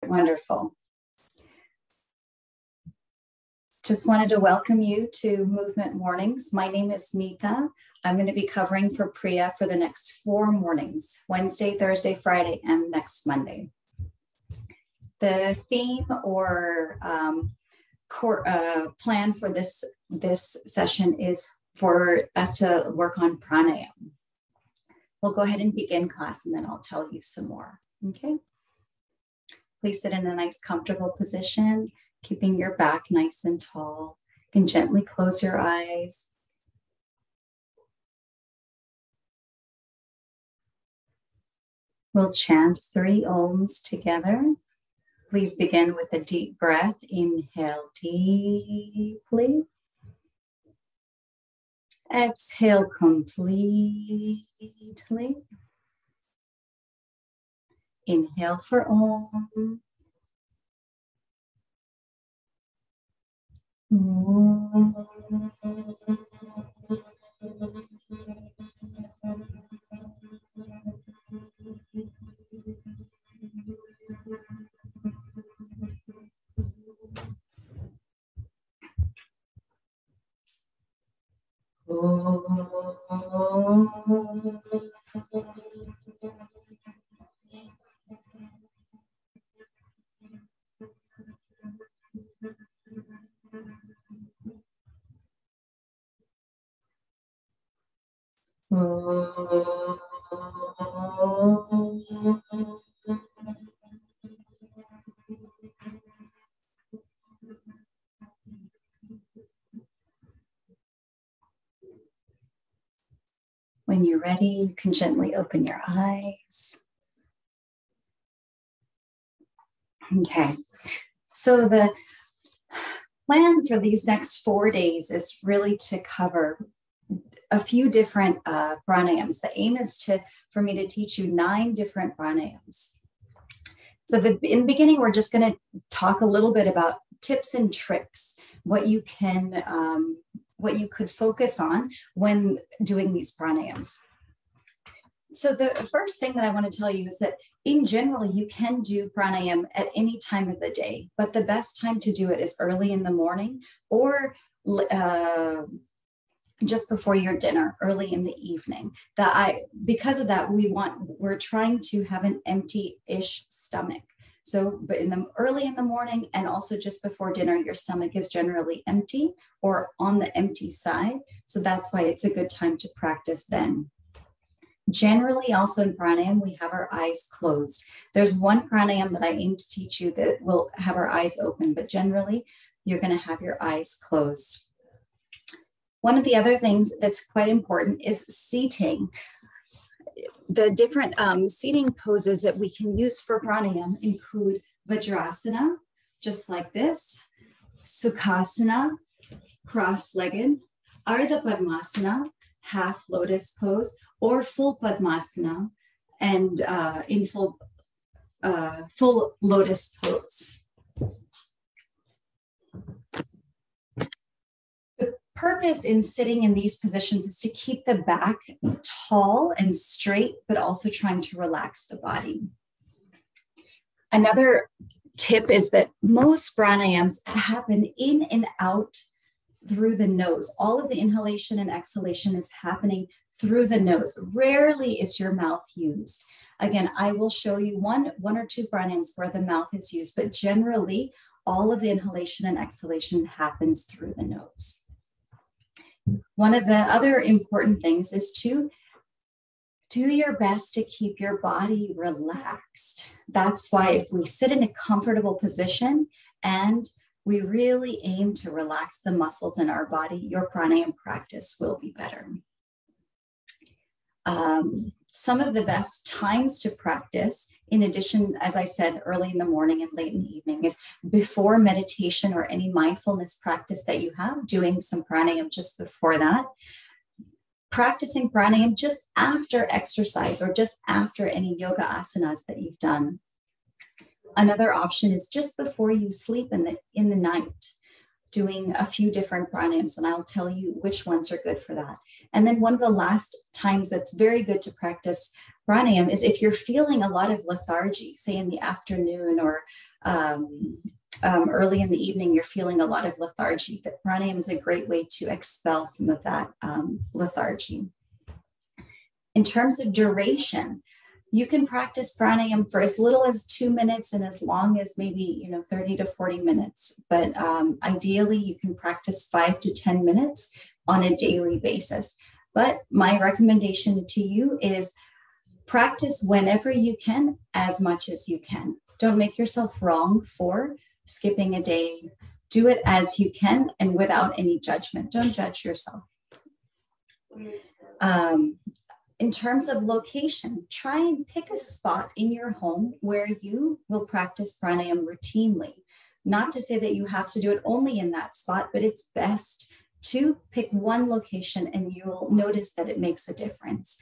Wonderful. Just wanted to welcome you to Movement Mornings. My name is Nita. I'm going to be covering for Priya for the next 4 mornings, Wednesday, Thursday, Friday, and next Monday. The theme or plan for this session is for us to work on pranayama. We'll go ahead and begin class and then I'll tell you some more, okay? Please sit in a nice comfortable position, keeping your back nice and tall. You can gently close your eyes. We'll chant 3 Oms together. Please begin with a deep breath. Inhale deeply. Exhale completely. Inhale for Om. When you're ready, you can gently open your eyes. Okay, so the plan for these next 4 days is really to cover a few different pranayams. The aim is for me to teach you 9 different pranayams. So in the beginning, we're just going to talk a little bit about tips and tricks, what you could focus on when doing these pranayams. So the first thing that I want to tell you is that in general, you can do pranayam at any time of the day, but the best time to do it is early in the morning or just before your dinner, early in the evening. Because of that, we're trying to have an empty-ish stomach. So, but early in the morning and also just before dinner, your stomach is generally empty or on the empty side. So that's why it's a good time to practice then. Generally, also in pranayam, we have our eyes closed. There's one pranayam that I aim to teach you that will have our eyes open, but generally, you're going to have your eyes closed. One of the other things that's quite important is seating. The different seating poses that we can use for pranayam include Vajrasana, just like this, Sukhasana, cross-legged, Ardha Padmasana, half lotus pose, or full Padmasana, and in full lotus pose. The purpose in sitting in these positions is to keep the back tall and straight, but also trying to relax the body. Another tip is that most pranayams happen in and out through the nose. All of the inhalation and exhalation is happening through the nose. Rarely is your mouth used. Again, I will show you one or two pranayams where the mouth is used, but generally all of the inhalation and exhalation happens through the nose. One of the other important things is to do your best to keep your body relaxed. That's why if we sit in a comfortable position and we really aim to relax the muscles in our body, your pranayama practice will be better. Some of the best times to practice, in addition, as I said, early in the morning and late in the evening, is before meditation or any mindfulness practice that you have, doing some pranayama just before that. Practicing pranayama just after exercise or just after any yoga asanas that you've done. Another option is just before you sleep in the night, doing a few different pranayams, and I'll tell you which ones are good for that. And then one of the last times that's very good to practice pranayama is if you're feeling a lot of lethargy, say in the afternoon or early in the evening, you're feeling a lot of lethargy. That pranayama is a great way to expel some of that lethargy. In terms of duration, you can practice pranayama for as little as 2 minutes and as long as maybe 30 to 40 minutes. But ideally, you can practice 5 to 10 minutes on a daily basis. But my recommendation to you is practice whenever you can, as much as you can. Don't make yourself wrong for skipping a day. Do it as you can and without any judgment. Don't judge yourself. In terms of location, try and pick a spot in your home where you will practice pranayama routinely. Not to say that you have to do it only in that spot, but it's best to pick one location and you'll notice that it makes a difference.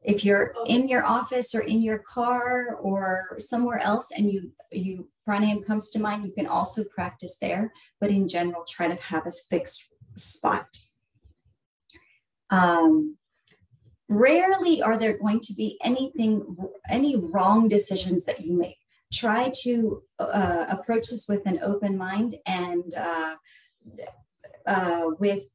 If you're in your office or in your car or somewhere else and you pranayama comes to mind, you can also practice there, but in general, try to have a fixed spot. Rarely are there going to be any wrong decisions that you make. Try to approach this with an open mind and with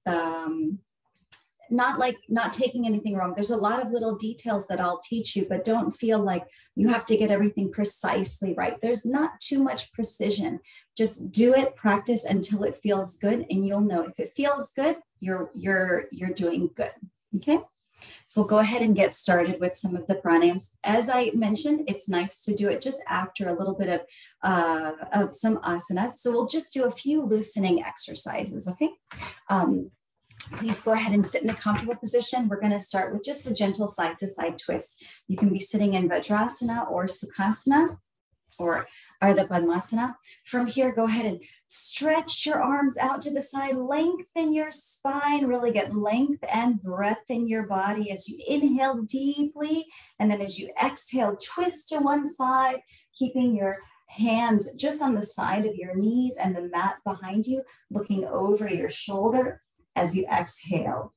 not taking anything wrong. There's a lot of little details that I'll teach you, but don't feel like you have to get everything precisely right. There's not too much precision. Just do it, practice until it feels good, and you'll know if it feels good, you're doing good. Okay. So we'll go ahead and get started with some of the pranayams. As I mentioned, it's nice to do it just after a little bit of some asanas. So we'll just do a few loosening exercises, okay? Please go ahead and sit in a comfortable position. We're going to start with just a gentle side-to-side twist. You can be sitting in Vajrasana or Sukhasana or Ardha Padmasana. From here, go ahead and stretch your arms out to the side, lengthen your spine, really get length and breadth in your body as you inhale deeply. And then as you exhale, twist to one side, keeping your hands just on the side of your knees and the mat behind you, looking over your shoulder as you exhale.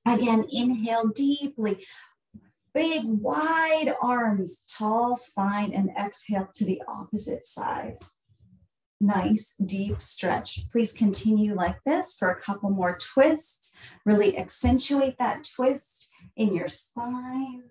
Again, inhale deeply. Big, wide arms, tall spine, and exhale to the opposite side. Nice, deep stretch. Please continue like this for a couple more twists. Really accentuate that twist in your spine.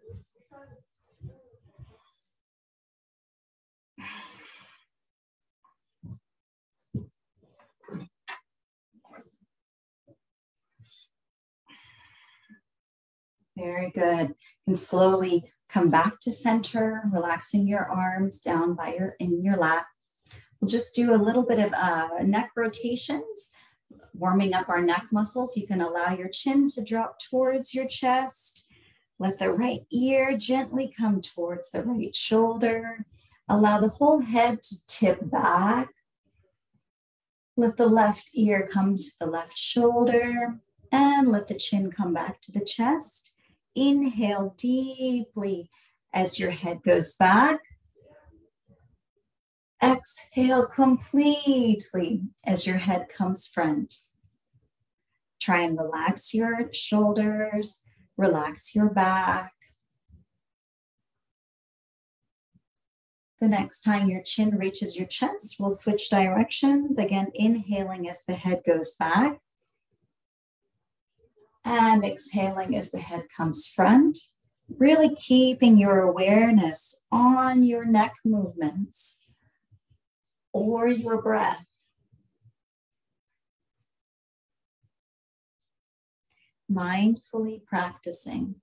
Very good. And slowly come back to center, relaxing your arms down by in your lap. We'll just do a little bit of neck rotations, warming up our neck muscles. You can allow your chin to drop towards your chest. Let the right ear gently come towards the right shoulder. Allow the whole head to tip back. Let the left ear come to the left shoulder and let the chin come back to the chest. Inhale deeply as your head goes back. Exhale completely as your head comes front. Try and relax your shoulders, relax your back. The next time your chin reaches your chest, we'll switch directions. Again, inhaling as the head goes back. And exhaling as the head comes front, really keeping your awareness on your neck movements or your breath. Mindfully practicing.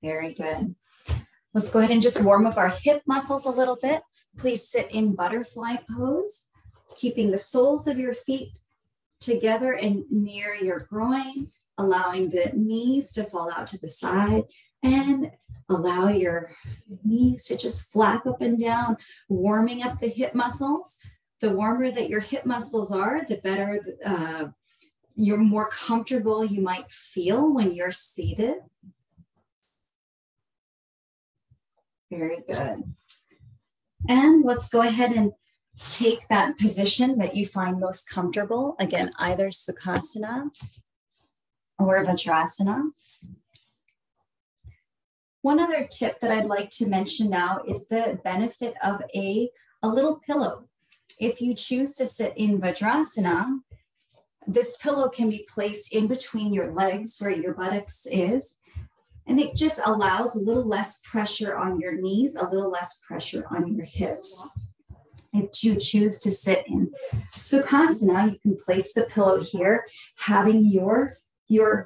Very good. Let's go ahead and just warm up our hip muscles a little bit. Please sit in butterfly pose, keeping the soles of your feet together and near your groin, allowing the knees to fall out to the side and allow your knees to just flap up and down, warming up the hip muscles. The warmer that your hip muscles are, the better, you're more comfortable you might feel when you're seated. Very good. And let's go ahead and take that position that you find most comfortable. Again, either Sukhasana or Vajrasana. One other tip that I'd like to mention now is the benefit of a little pillow. If you choose to sit in Vajrasana, this pillow can be placed in between your legs where your buttocks is, and it just allows a little less pressure on your knees, a little less pressure on your hips. If you choose to sit in Sukhasana, you can place the pillow here, having your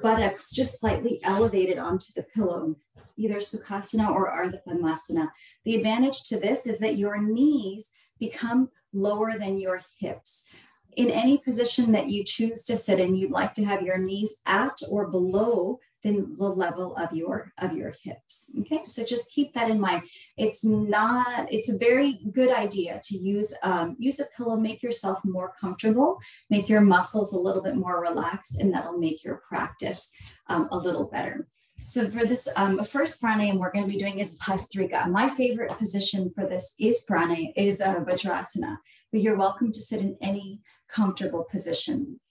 buttocks just slightly elevated onto the pillow, either Sukhasana or Ardha Padmasana. The advantage to this is that your knees become lower than your hips. In any position that you choose to sit in, you'd like to have your knees at or below the level of your hips. Okay, so just keep that in mind. It's a very good idea to use a pillow, make yourself more comfortable, make your muscles a little bit more relaxed, and that'll make your practice a little better. So for this first pranayama we're going to be doing is Bhastrika. My favorite position for this is Vajrasana, but you're welcome to sit in any comfortable position.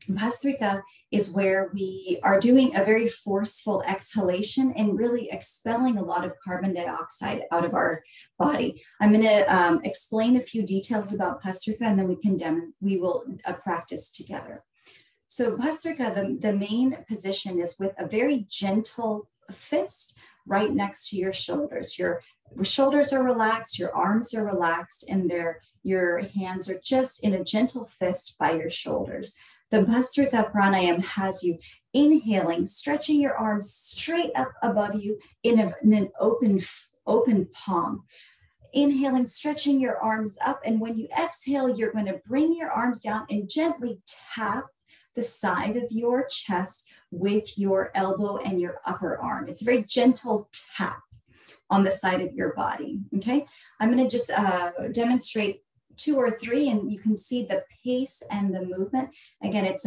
Bhastrika is where we are doing a very forceful exhalation and really expelling a lot of carbon dioxide out of our body. I'm going to explain a few details about Bhastrika, and then we will practice together. So Bhastrika, the main position is with a very gentle fist right next to your shoulders. Your shoulders are relaxed, your arms are relaxed, and your hands are just in a gentle fist by your shoulders. The Bhastrika pranayama has you inhaling, stretching your arms straight up above you in an open palm. Inhaling, stretching your arms up, and when you exhale, you're going to bring your arms down and gently tap the side of your chest with your elbow and your upper arm. It's a very gentle tap on the side of your body, okay? I'm going to just demonstrate 2 or 3, and you can see the pace and the movement. Again, it's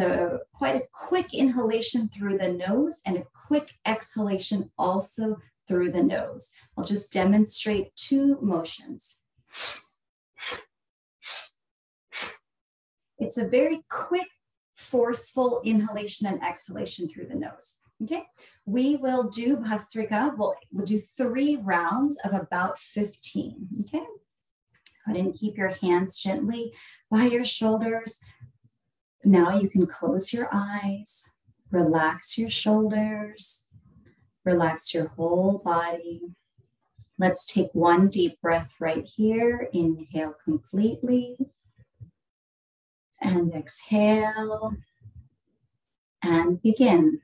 quite a quick inhalation through the nose and a quick exhalation also through the nose. I'll just demonstrate 2 motions. It's a very quick, forceful inhalation and exhalation through the nose. Okay, we will do Bhastrika. We'll do 3 rounds of about 15. Okay. Go ahead and keep your hands gently by your shoulders. Now you can close your eyes, relax your shoulders, relax your whole body. Let's take 1 deep breath right here. Inhale completely and exhale and begin.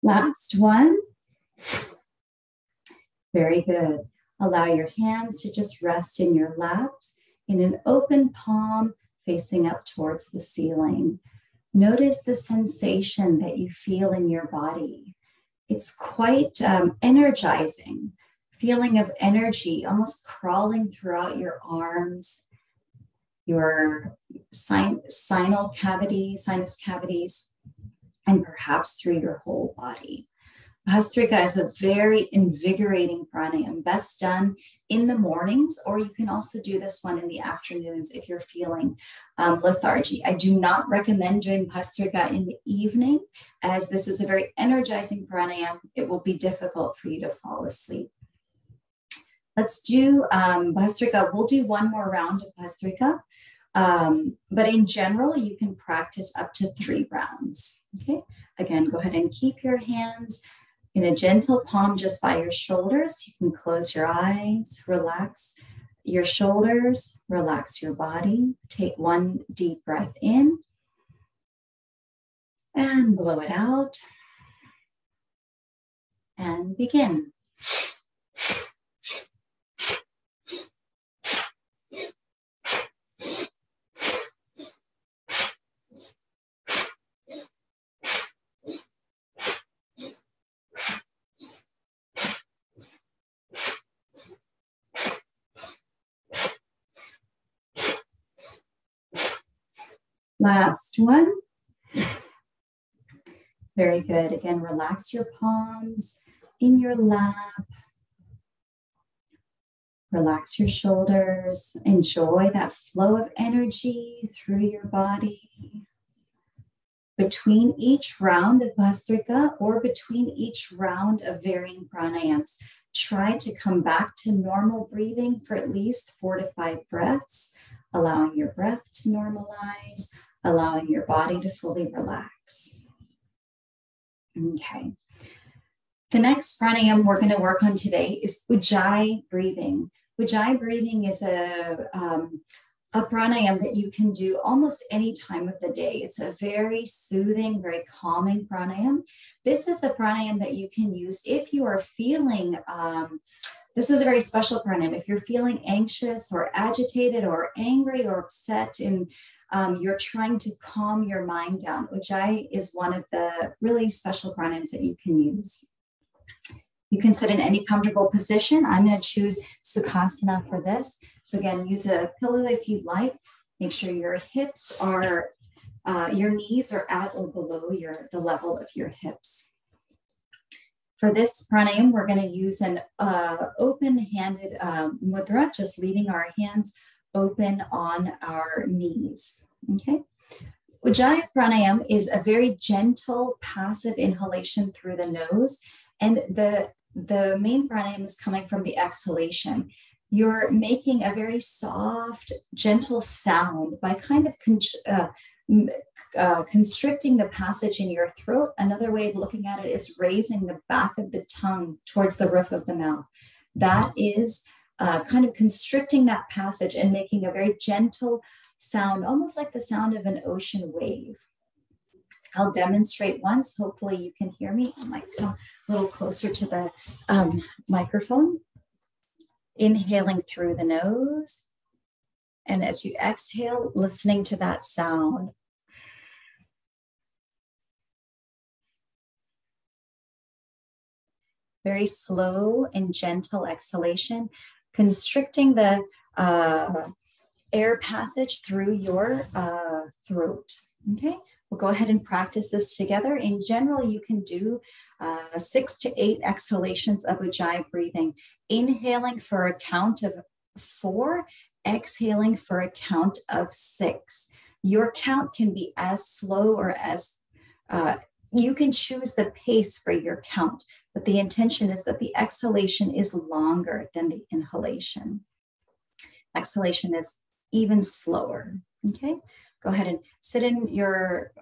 Last one. Very good. Allow your hands to just rest in your laps in an open palm facing up towards the ceiling. Notice the sensation that you feel in your body. It's quite energizing, feeling of energy almost crawling throughout your arms, your sinus cavities, and perhaps through your whole body. Bhastrika is a very invigorating pranayama, best done in the mornings, or you can also do this one in the afternoons if you're feeling lethargy. I do not recommend doing Bhastrika in the evening, as this is a very energizing pranayama. It will be difficult for you to fall asleep. Let's do Bhastrika. We'll do 1 more round of Bhastrika. But in general, you can practice up to 3 rounds. Okay. Again, go ahead and keep your hands in a gentle palm just by your shoulders. You can close your eyes, relax your shoulders, relax your body. Take 1 deep breath in and blow it out and begin. Last one. Very good. Again, relax your palms in your lap. Relax your shoulders. Enjoy that flow of energy through your body. Between each round of Bhastrika or between each round of varying pranayams, try to come back to normal breathing for at least 4 to 5 breaths, allowing your breath to normalize, allowing your body to fully relax. Okay. The next pranayam we're going to work on today is Ujjayi breathing. Ujjayi breathing is a pranayam that you can do almost any time of the day. It's a very soothing, very calming pranayam. This is a pranayam that you can use if you are feeling, this is a very special pranayam. If you're feeling anxious or agitated or angry or upset and you're trying to calm your mind down, Ujjayi is one of the really special pranayams that you can use. You can sit in any comfortable position. I'm going to choose Sukhasana for this. So again, use a pillow if you'd like. Make sure your hips are, your knees are at or below the level of your hips. For this pranayam, we're going to use an open-handed mudra, just leaving our hands open on our knees. Okay. Ujjayi pranayam is a very gentle, passive inhalation through the nose. And the main pranayam is coming from the exhalation. You're making a very soft, gentle sound by kind of constricting the passage in your throat. Another way of looking at it is raising the back of the tongue towards the roof of the mouth. That is kind of constricting that passage and making a very gentle sound, almost like the sound of an ocean wave. I'll demonstrate once. Hopefully you can hear me. I might come a little closer to the microphone. Inhaling through the nose. And as you exhale, listening to that sound. Very slow and gentle exhalation, constricting the air passage through your throat. Okay. We'll go ahead and practice this together. In general, you can do 6 to 8 exhalations of Ujjayi breathing, inhaling for a count of 4, exhaling for a count of 6. Your count can be as slow or as, you can choose the pace for your count, but the intention is that the exhalation is longer than the inhalation. Exhalation is even slower, okay? Go ahead and sit in your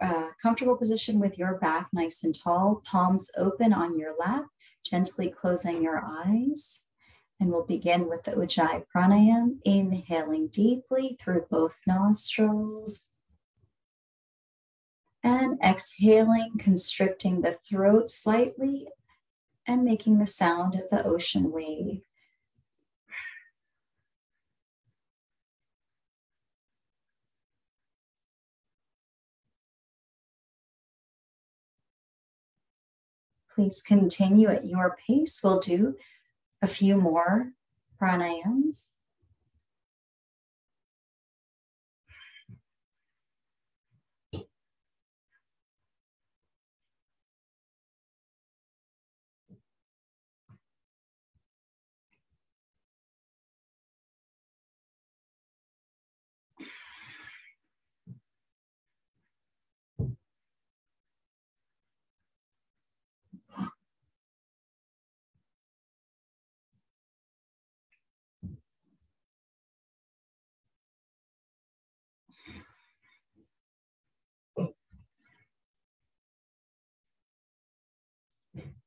comfortable position with your back nice and tall, palms open on your lap, gently closing your eyes. And we'll begin with the Ujjayi pranayam, inhaling deeply through both nostrils. And exhaling, constricting the throat slightly and making the sound of the ocean wave. Please continue at your pace. We'll do a few more pranayams.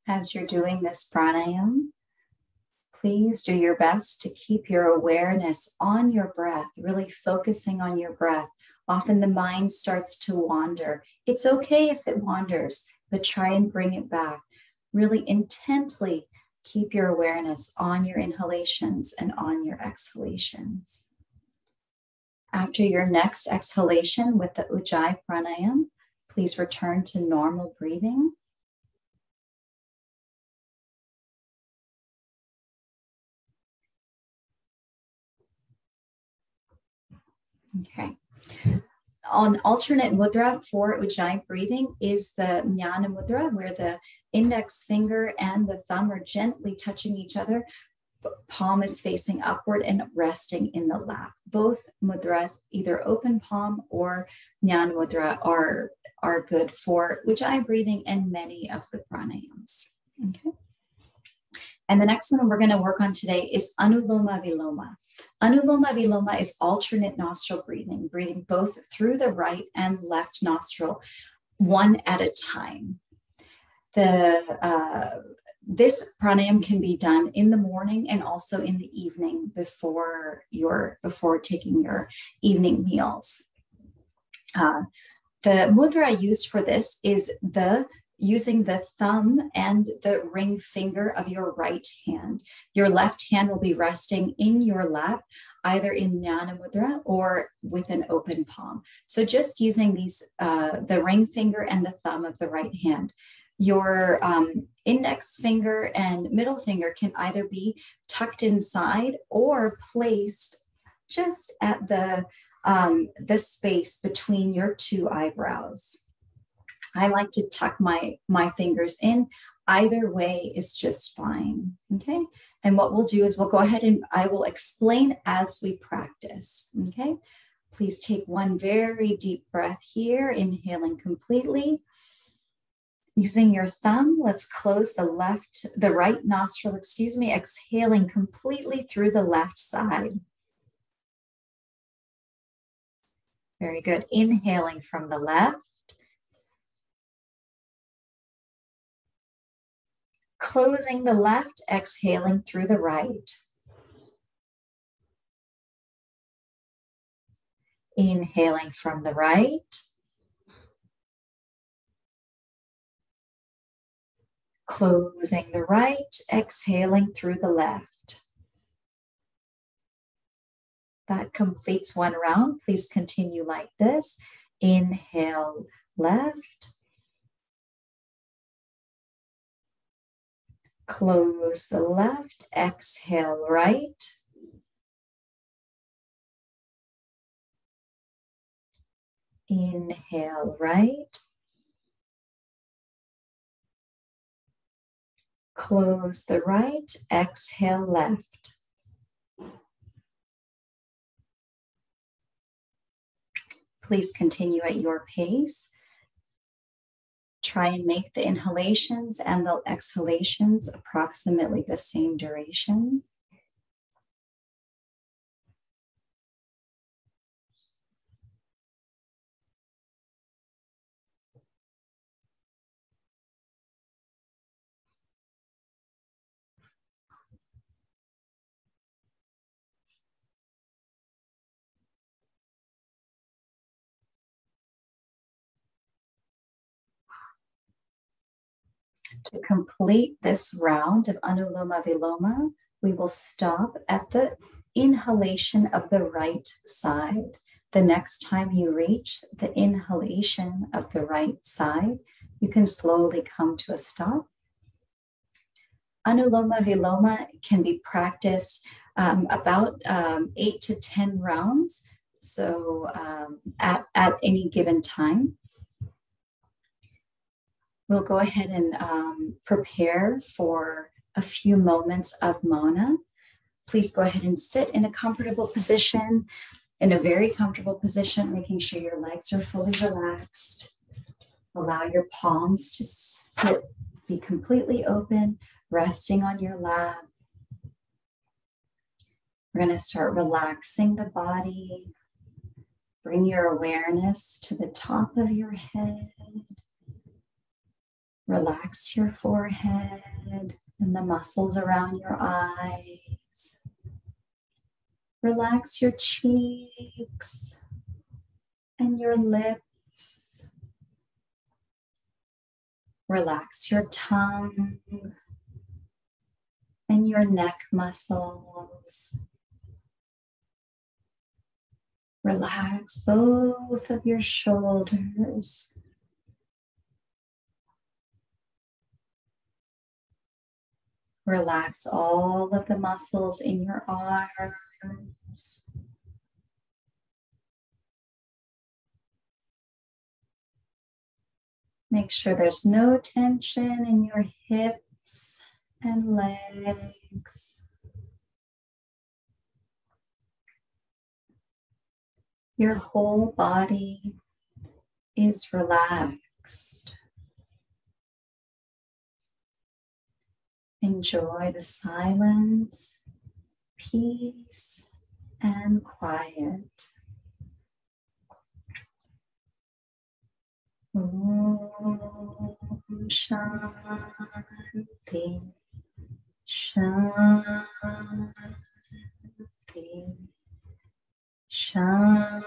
As you're doing this pranayam, please do your best to keep your awareness on your breath, really focusing on your breath. Often the mind starts to wander. It's okay if it wanders, but try and bring it back. Really intently keep your awareness on your inhalations and on your exhalations. After your next exhalation with the Ujjayi pranayam, please return to normal breathing. Okay. on alternate mudra for Ujjayi breathing is the Jnana mudra, where the index finger and the thumb are gently touching each other. Palm is facing upward and resting in the lap. Both mudras, either open palm or Jnana mudra, are good for Ujjayi breathing and many of the pranayams. Okay. And the next one we're going to work on today is Anuloma Viloma. Anuloma Viloma is alternate nostril breathing, breathing both through the right and left nostril, one at a time. This pranayam can be done in the morning and also in the evening before taking your evening meals. The mudra used for this is using the thumb and the ring finger of your right hand. Your left hand will be resting in your lap, either in Jnana mudra or with an open palm. So just using these, the ring finger and the thumb of the right hand. Your index finger and middle finger can either be tucked inside or placed just at the space between your two eyebrows. I like to tuck my fingers in. Either way is just fine, okay? And what we'll do is we'll go ahead and I will explain as we practice, okay? Please take one very deep breath here, inhaling completely. Using your thumb, let's close the right nostril, exhaling completely through the left side. Very good. Inhaling from the left. Closing the left, exhaling through the right. Inhaling from the right. Closing the right, exhaling through the left. That completes one round. Please continue like this. Inhale left. Close the left, exhale right. Inhale right. Close the right, exhale left. Please continue at your pace. Try and make the inhalations and the exhalations approximately the same duration. To complete this round of Anuloma Viloma, we will stop at the inhalation of the right side. The next time you reach the inhalation of the right side, you can slowly come to a stop. Anuloma Viloma can be practiced about 8 to 10 rounds, so at any given time. We'll go ahead and prepare for a few moments of Mauna. Please go ahead and sit in a comfortable position, in a very comfortable position, making sure your legs are fully relaxed. Allow your palms to be completely open, resting on your lap. We're going to start relaxing the body. Bring your awareness to the top of your head. Relax your forehead and the muscles around your eyes. Relax your cheeks and your lips. Relax your tongue and your neck muscles. Relax both of your shoulders. Relax all of the muscles in your arms. Make sure there's no tension in your hips and legs. Your whole body is relaxed. Enjoy the silence, peace, and quiet. Om Shanti, Shanti, Shanti.